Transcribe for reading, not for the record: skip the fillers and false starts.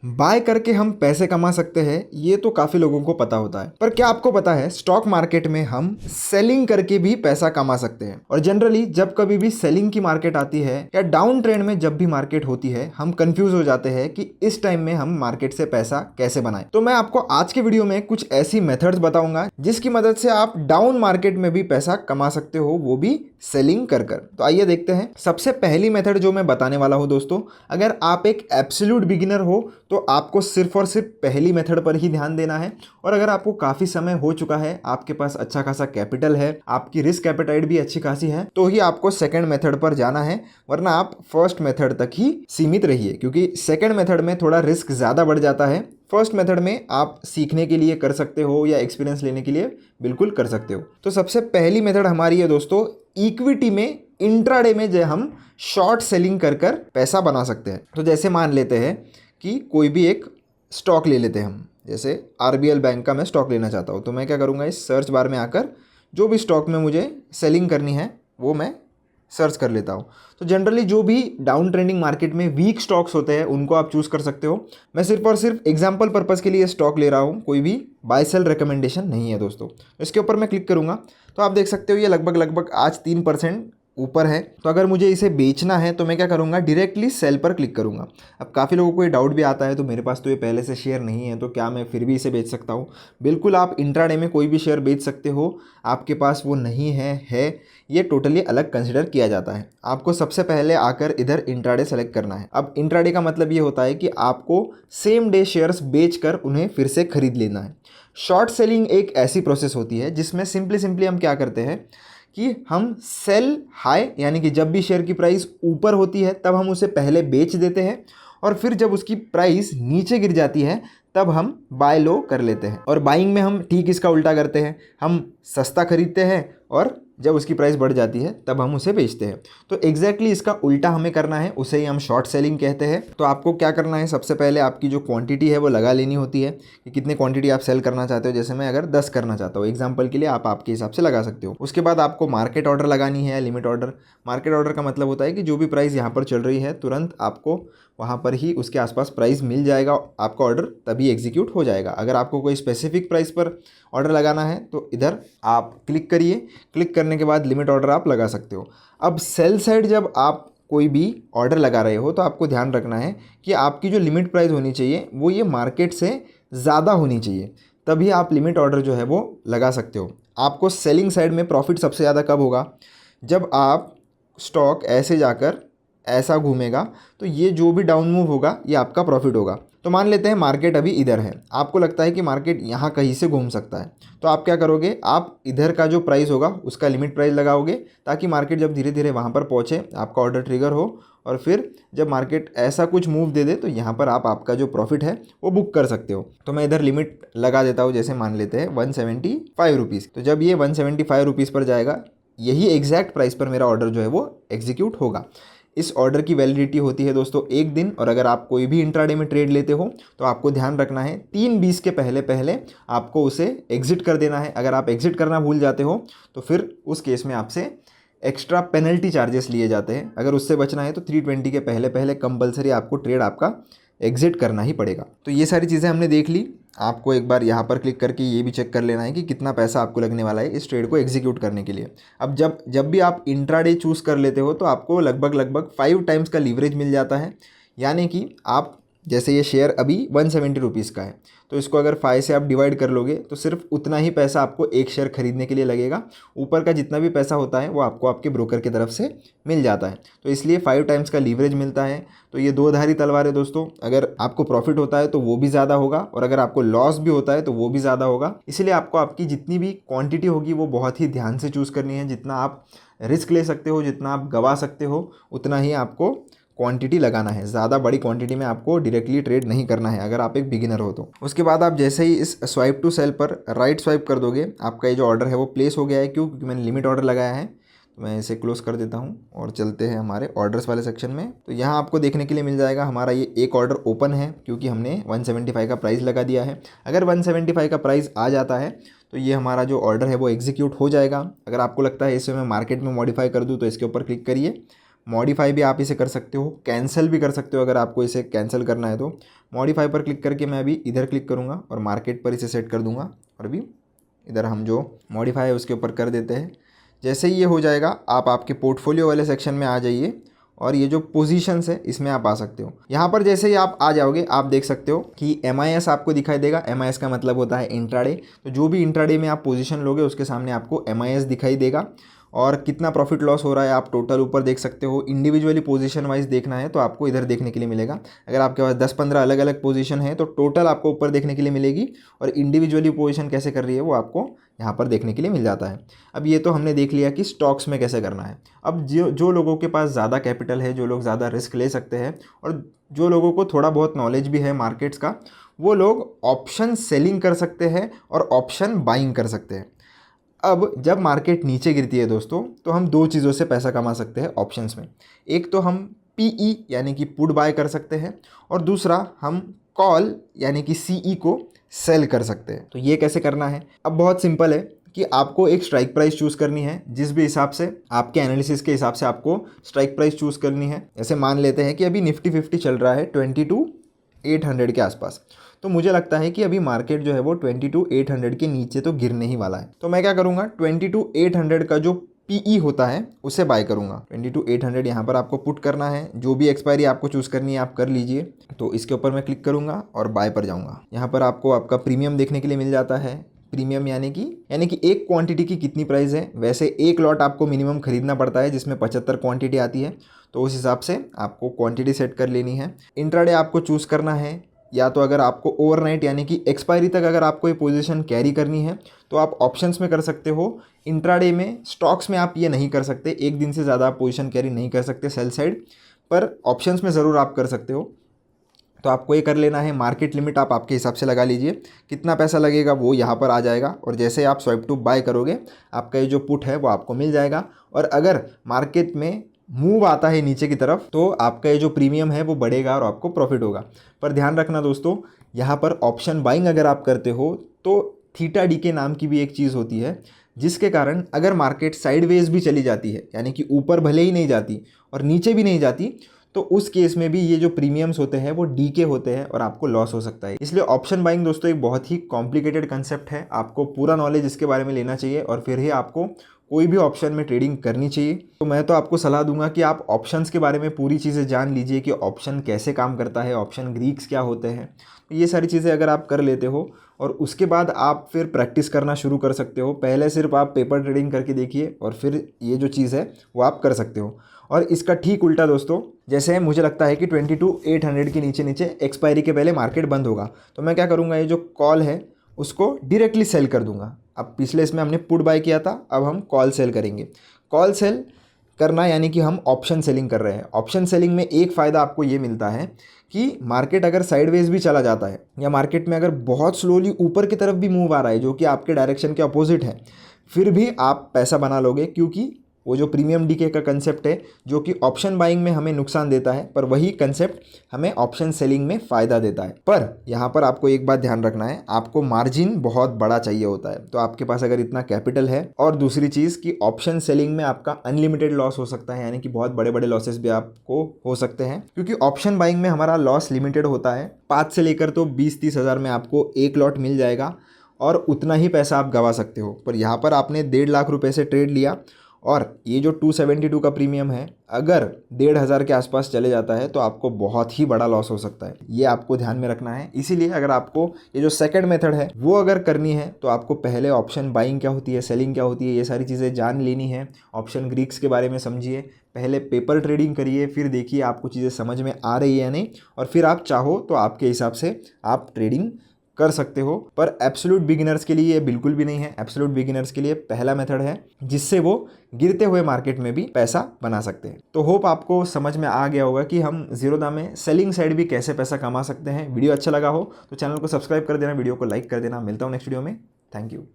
Bye करके हम पैसे कमा सकते हैं, ये तो काफ़ी लोगों को पता होता है। पर क्या आपको पता है स्टॉक मार्केट में हम सेलिंग करके भी पैसा कमा सकते हैं। और जनरली जब कभी भी सेलिंग की मार्केट आती है या डाउन ट्रेंड में जब भी मार्केट होती है, हम कंफ्यूज हो जाते हैं कि इस टाइम में हम मार्केट से पैसा कैसे बनाएं। तो मैं आपको आज के वीडियो में कुछ ऐसी मेथड्स बताऊंगा जिसकी मदद से आप डाउन मार्केट में भी पैसा कमा सकते हो, वो भी सेलिंग कर कर। तो आइए देखते हैं। सबसे पहली मेथड जो मैं बताने वाला हूं दोस्तों, अगर आप एक एब्सोल्यूट बिगिनर हो तो आपको सिर्फ और सिर्फ पहली मेथड पर ही ध्यान देना है। और अगर आपको काफ़ी समय हो चुका है, आपके पास अच्छा खासा कैपिटल है, आपकी रिस्क एपेटाइट भी अच्छी खासी है, तो ही आपको सेकंड मेथड पर जाना है, वरना आप फर्स्ट मेथड तक ही सीमित रहिए, क्योंकि सेकंड मेथड में थोड़ा रिस्क ज़्यादा बढ़ जाता है। फर्स्ट मेथड में आप सीखने के लिए कर सकते हो या एक्सपीरियंस लेने के लिए बिल्कुल कर सकते हो। तो सबसे पहली मेथड हमारी है दोस्तों, इक्विटी में इंट्राडे में जो हम शॉर्ट सेलिंग कर कर पैसा बना सकते हैं। तो जैसे मान लेते हैं कि कोई भी एक स्टॉक ले लेते हैं हम, जैसे आरबीएल बैंक का मैं स्टॉक लेना चाहता हूँ, तो मैं क्या करूँगा, इस सर्च बार में आकर जो भी स्टॉक में मुझे सेलिंग करनी है वो मैं सर्च कर लेता हूँ। तो जनरली जो भी डाउन ट्रेंडिंग मार्केट में वीक स्टॉक्स होते हैं उनको आप चूज़ कर सकते हो। मैं सिर्फ और सिर्फ एग्जांपल पर्पज़ के लिए स्टॉक ले रहा हूँ, कोई भी बाय सेल रिकमेंडेशन नहीं है दोस्तों। इसके ऊपर मैं क्लिक करूँगा तो आप देख सकते हो ये लगभग आज 3% ऊपर है। तो अगर मुझे इसे बेचना है तो मैं क्या करूँगा, डायरेक्टली सेल पर क्लिक करूँगा। अब काफ़ी लोगों को ये डाउट भी आता है, तो मेरे पास तो ये पहले से शेयर नहीं है, तो क्या मैं फिर भी इसे बेच सकता हूँ? बिल्कुल, आप इंट्राडे में कोई भी शेयर बेच सकते हो। आपके पास वो नहीं है ये टोटली अलग कंसिडर किया जाता है। आपको सबसे पहले आकर इधर इंट्राडे सेलेक्ट करना है। अब इंट्राडे का मतलब ये होता है कि आपको सेम डे शेयर्स बेचकर उन्हें फिर से खरीद लेना है। शॉर्ट सेलिंग एक ऐसी प्रोसेस होती है जिसमें सिंपली हम क्या करते हैं कि हम सेल हाई, यानी कि जब भी शेयर की प्राइस ऊपर होती है तब हम उसे पहले बेच देते हैं, और फिर जब उसकी प्राइस नीचे गिर जाती है तब हम बाय लो कर लेते हैं। और बाइंग में हम ठीक इसका उल्टा करते हैं, हम सस्ता खरीदते हैं और जब उसकी प्राइस बढ़ जाती है तब हम उसे बेचते हैं। तो एग्जैक्टली इसका उल्टा हमें करना है, उसे ही हम शॉर्ट सेलिंग कहते हैं। तो आपको क्या करना है, सबसे पहले आपकी जो क्वांटिटी है वो लगा लेनी होती है कि कितनी क्वांटिटी आप सेल करना चाहते हो। जैसे मैं अगर 10 करना चाहता हूँ एग्जाम्पल के लिए, आप आपके हिसाब से लगा सकते हो। उसके बाद आपको मार्केट ऑर्डर लगानी है, लिमिट ऑर्डर। मार्केट ऑर्डर का मतलब होता है कि जो भी प्राइस यहाँ पर चल रही है तुरंत आपको वहाँ पर ही उसके आसपास प्राइस मिल जाएगा, आपका ऑर्डर तभी एग्जीक्यूट हो जाएगा। अगर आपको कोई स्पेसिफिक प्राइस पर ऑर्डर लगाना है तो इधर आप क्लिक करिए, क्लिक करने के बाद लिमिट ऑर्डर आप लगा सकते हो। अब सेल साइड जब आप कोई भी ऑर्डर लगा रहे हो तो आपको ध्यान रखना है कि आपकी जो लिमिट प्राइस होनी चाहिए वो ये मार्केट से ज़्यादा होनी चाहिए, तभी आप लिमिट ऑर्डर जो है वो लगा सकते हो। आपको सेलिंग साइड में प्रॉफिट सबसे ज़्यादा कब होगा, जब आप स्टॉक ऐसे जाकर ऐसा घूमेगा, तो ये जो भी डाउन मूव होगा ये आपका प्रॉफिट होगा। तो मान लेते हैं मार्केट अभी इधर है, आपको लगता है कि मार्केट यहाँ कहीं से घूम सकता है, तो आप क्या करोगे, आप इधर का जो प्राइस होगा उसका लिमिट प्राइस लगाओगे, ताकि मार्केट जब धीरे धीरे वहाँ पर पहुँचे आपका ऑर्डर ट्रिगर हो, और फिर जब मार्केट ऐसा कुछ मूव दे दे तो यहाँ पर आप आपका जो प्रॉफिट है वो बुक कर सकते हो। तो मैं इधर लिमिट लगा देता हूँ, जैसे मान लेते हैं 175 रुपीज़। तो जब ये 175 रुपीज़ पर जाएगा, यही एग्जैक्ट प्राइस पर मेरा ऑर्डर जो है वो एग्जीक्यूट होगा। इस ऑर्डर की वैलिडिटी होती है दोस्तों 1 दिन, और अगर आप कोई भी इंट्राडे में ट्रेड लेते हो तो आपको ध्यान रखना है 3:20 के पहले आपको उसे एग्जिट कर देना है। अगर आप एग्जिट करना भूल जाते हो तो फिर उस केस में आपसे एक्स्ट्रा पेनल्टी चार्जेस लिए जाते हैं। अगर उससे बचना है तो 3:20 के पहले कंपलसरी आपको ट्रेड आपका एग्जिट करना ही पड़ेगा। तो ये सारी चीज़ें हमने देख ली। आपको एक बार यहाँ पर क्लिक करके ये भी चेक कर लेना है कि कितना पैसा आपको लगने वाला है इस ट्रेड को एग्जीक्यूट करने के लिए। अब जब भी आप इंट्राडे चूज़ कर लेते हो तो आपको लगभग 5 टाइम्स का लीवरेज मिल जाता है। यानी कि आप, जैसे ये शेयर अभी 170 रुपीज़ का है, तो इसको अगर 5 से आप डिवाइड कर लोगे तो सिर्फ उतना ही पैसा आपको एक शेयर खरीदने के लिए लगेगा। ऊपर का जितना भी पैसा होता है वो आपको आपके ब्रोकर की तरफ से मिल जाता है। तो इसलिए 5 टाइम्स का लीवरेज मिलता है। तो ये दो धारी तलवार है दोस्तों, अगर आपको प्रॉफिट होता है तो वो भी ज़्यादा होगा, और अगर आपको लॉस भी होता है तो वो भी ज़्यादा होगा। इसलिए आपको आपकी जितनी भी क्वांटिटी होगी वो बहुत ही ध्यान से चूज़ करनी है। जितना आप रिस्क ले सकते हो, जितना आप गंवा सकते हो, उतना ही आपको क्वांटिटी लगाना है। ज़्यादा बड़ी क्वांटिटी में आपको डायरेक्टली ट्रेड नहीं करना है अगर आप एक बिगिनर हो तो। उसके बाद आप जैसे ही इस स्वाइप टू सेल पर राइट स्वाइप कर दोगे, आपका ये जो ऑर्डर है वो प्लेस हो गया है। क्यों? क्योंकि मैंने लिमिट ऑर्डर लगाया है। तो मैं इसे क्लोज कर देता हूँ और चलते हैं हमारे ऑर्डर्स वाले सेक्शन में। तो यहाँ आपको देखने के लिए मिल जाएगा हमारा ये एक ऑर्डर ओपन है, क्योंकि हमने 175 का प्राइस लगा दिया है। अगर 175 का प्राइस आ जाता है तो ये हमारा जो ऑर्डर है वो एग्जीक्यूट हो जाएगा। अगर आपको लगता है इसे मैं मार्केट में मॉडिफाई कर दूँ तो इसके ऊपर क्लिक करिए, मॉडिफाई भी आप इसे कर सकते हो, कैंसिल भी कर सकते हो अगर आपको इसे कैंसिल करना है तो। मॉडिफाई पर क्लिक करके मैं अभी इधर क्लिक करूँगा और मार्केट पर इसे सेट कर दूँगा और अभी इधर हम जो मॉडिफाई है उसके ऊपर कर देते हैं। जैसे ही ये हो जाएगा आप आपके पोर्टफोलियो वाले सेक्शन में आ जाइए और ये जो पोजीशंस है इसमें आप आ सकते हो। यहाँ पर जैसे ही आप आ जाओगे आप देख सकते हो कि MIS आपको दिखाई देगा। MIS का मतलब होता है इंट्राडे। तो जो भी इंट्राडे में आप पोजीशन लोगे उसके सामने आपको MIS दिखाई देगा और कितना प्रॉफिट लॉस हो रहा है आप टोटल ऊपर देख सकते हो। इंडिविजुअली पोजीशन वाइज देखना है तो आपको इधर देखने के लिए मिलेगा। अगर आपके पास 10-15 अलग अलग पोजीशन है तो टोटल आपको ऊपर देखने के लिए मिलेगी और इंडिविजुअली पोजीशन कैसे कर रही है वो आपको यहाँ पर देखने के लिए मिल जाता है। अब ये तो हमने देख लिया कि स्टॉक्स में कैसे करना है। अब जो लोगों के पास ज़्यादा कैपिटल है, जो लोग ज़्यादा रिस्क ले सकते हैं और जो लोगों को थोड़ा बहुत नॉलेज भी है मार्केट्स का, वो लोग ऑप्शन सेलिंग कर सकते हैं और ऑप्शन बाइंग कर सकते हैं। अब जब मार्केट नीचे गिरती है दोस्तों तो हम दो चीज़ों से पैसा कमा सकते हैं ऑप्शंस में। एक तो हम PE यानी कि पुट बाय कर सकते हैं और दूसरा हम कॉल यानी कि CE को सेल कर सकते हैं। तो ये कैसे करना है? अब बहुत सिंपल है कि आपको एक स्ट्राइक प्राइस चूज़ करनी है। जिस भी हिसाब से आपके एनालिसिस के हिसाब से आपको स्ट्राइक प्राइस चूज़ करनी है। जैसे मान लेते हैं कि अभी निफ्टी 50 चल रहा है 22,800 के आसपास। तो मुझे लगता है कि अभी मार्केट जो है वो 22,800 के नीचे तो गिरने ही वाला है। तो मैं क्या करूँगा, 22,800 का जो PE होता है उसे बाय करूँगा। 22,800 यहाँ पर आपको पुट करना है। जो भी एक्सपायरी आपको चूज़ करनी है आप कर लीजिए। तो इसके ऊपर मैं क्लिक करूँगा और बाय पर जाऊँगा। यहाँ पर आपको आपका प्रीमियम देखने के लिए मिल जाता है। प्रीमियम यानी कि एक क्वांटिटी की कितनी प्राइस है। वैसे एक लॉट आपको मिनिमम खरीदना पड़ता है जिसमें 75 क्वांटिटी आती है। तो उस हिसाब से आपको क्वांटिटी सेट कर लेनी है। इंट्राडे आपको चूज़ करना है या तो अगर आपको ओवरनाइट यानी कि एक्सपायरी तक अगर आपको ये पोजीशन कैरी करनी है तो आप ऑप्शंस में कर सकते हो। इंट्राडे में, स्टॉक्स में आप ये नहीं कर सकते। एक दिन से ज़्यादा आप पोजीशन कैरी नहीं कर सकते सेल साइड पर, ऑप्शंस में ज़रूर आप कर सकते हो। तो आपको ये कर लेना है। मार्केट लिमिट आप आपके हिसाब से लगा लीजिए, कितना पैसा लगेगा वो यहाँ पर आ जाएगा और जैसे आप स्वाइप टू बाय करोगे आपका ये जो पुट है वो आपको मिल जाएगा। और अगर मार्केट में मूव आता है नीचे की तरफ तो आपका ये जो प्रीमियम है वो बढ़ेगा और आपको प्रॉफिट होगा। पर ध्यान रखना दोस्तों, यहाँ पर ऑप्शन बाइंग अगर आप करते हो तो थीटा डी के नाम की भी एक चीज़ होती है, जिसके कारण अगर मार्केट साइडवेज भी चली जाती है यानी कि ऊपर भले ही नहीं जाती और नीचे भी नहीं जाती, तो उस केस में भी ये जो प्रीमियम्स होते हैं वो डीके होते हैं और आपको लॉस हो सकता है। इसलिए ऑप्शन बाइंग दोस्तों एक बहुत ही कॉम्प्लिकेटेड कंसेप्ट है। आपको पूरा नॉलेज इसके बारे में लेना चाहिए और फिर ही आपको कोई भी ऑप्शन में ट्रेडिंग करनी चाहिए। तो मैं तो आपको सलाह दूंगा कि आप ऑप्शंस के बारे में पूरी चीज़ें जान लीजिए कि ऑप्शन कैसे काम करता है, ऑप्शन ग्रीक्स क्या होते हैं। तो ये सारी चीज़ें अगर आप कर लेते हो और उसके बाद आप फिर प्रैक्टिस करना शुरू कर सकते हो। पहले सिर्फ आप पेपर ट्रेडिंग करके देखिए और फिर ये जो चीज़ है वो आप कर सकते हो। और इसका ठीक उल्टा दोस्तों, जैसे मुझे लगता है कि 22,800 के नीचे नीचे एक्सपायरी के पहले मार्केट बंद होगा, तो मैं क्या करूँगा, ये जो कॉल है उसको डायरेक्टली सेल कर दूंगा। अब पिछले इसमें हमने पुट बाय किया था, अब हम कॉल सेल करेंगे। कॉल सेल करना यानी कि हम ऑप्शन सेलिंग कर रहे हैं। ऑप्शन सेलिंग में एक फ़ायदा आपको ये मिलता है कि मार्केट अगर साइडवेज भी चला जाता है या मार्केट में अगर बहुत स्लोली ऊपर की तरफ भी मूव आ रहा है जो कि आपके डायरेक्शन के अपोजिट है, फिर भी आप पैसा बना लोगे, क्योंकि वो जो प्रीमियम डीके का कंसेप्ट है जो कि ऑप्शन बाइंग में हमें नुकसान देता है, पर वही कंसेप्ट हमें ऑप्शन सेलिंग में फ़ायदा देता है। पर यहाँ पर आपको एक बात ध्यान रखना है, आपको मार्जिन बहुत बड़ा चाहिए होता है। तो आपके पास अगर इतना कैपिटल है, और दूसरी चीज़ कि ऑप्शन सेलिंग में आपका अनलिमिटेड लॉस हो सकता है, यानी कि बहुत बड़े बड़े लॉसेस भी आपको हो सकते हैं, क्योंकि ऑप्शन बाइंग में हमारा लॉस लिमिटेड होता है। 5 से लेकर तो 20-30 हज़ार में आपको एक लॉट मिल जाएगा और उतना ही पैसा आप गंवा सकते हो। पर यहाँ पर आपने 1.5 लाख रुपये से ट्रेड लिया और ये जो 272 का प्रीमियम है अगर 1,500 के आसपास चले जाता है तो आपको बहुत ही बड़ा लॉस हो सकता है। ये आपको ध्यान में रखना है। इसीलिए अगर आपको ये जो सेकंड मेथड है वो अगर करनी है तो आपको पहले ऑप्शन बाइंग क्या होती है, सेलिंग क्या होती है, ये सारी चीज़ें जान लेनी है। ऑप्शन ग्रीक्स के बारे में समझिए, पहले पेपर ट्रेडिंग करिए, फिर देखिए आपको चीज़ें समझ में आ रही है या नहीं, और फिर आप चाहो तो आपके हिसाब से आप ट्रेडिंग कर सकते हो। पर एब्सोल्यूट बिगिनर्स के लिए ये बिल्कुल भी नहीं है। एब्सोल्यूट बिगिनर्स के लिए पहला मेथड है जिससे वो गिरते हुए मार्केट में भी पैसा बना सकते हैं। तो होप आपको समझ में आ गया होगा कि हम ज़ीरोधा में सेलिंग साइड भी कैसे पैसा कमा सकते हैं। वीडियो अच्छा लगा हो तो चैनल को सब्सक्राइब कर देना, वीडियो को लाइक कर देना। मिलता हूँ नेक्स्ट वीडियो में। Thank you.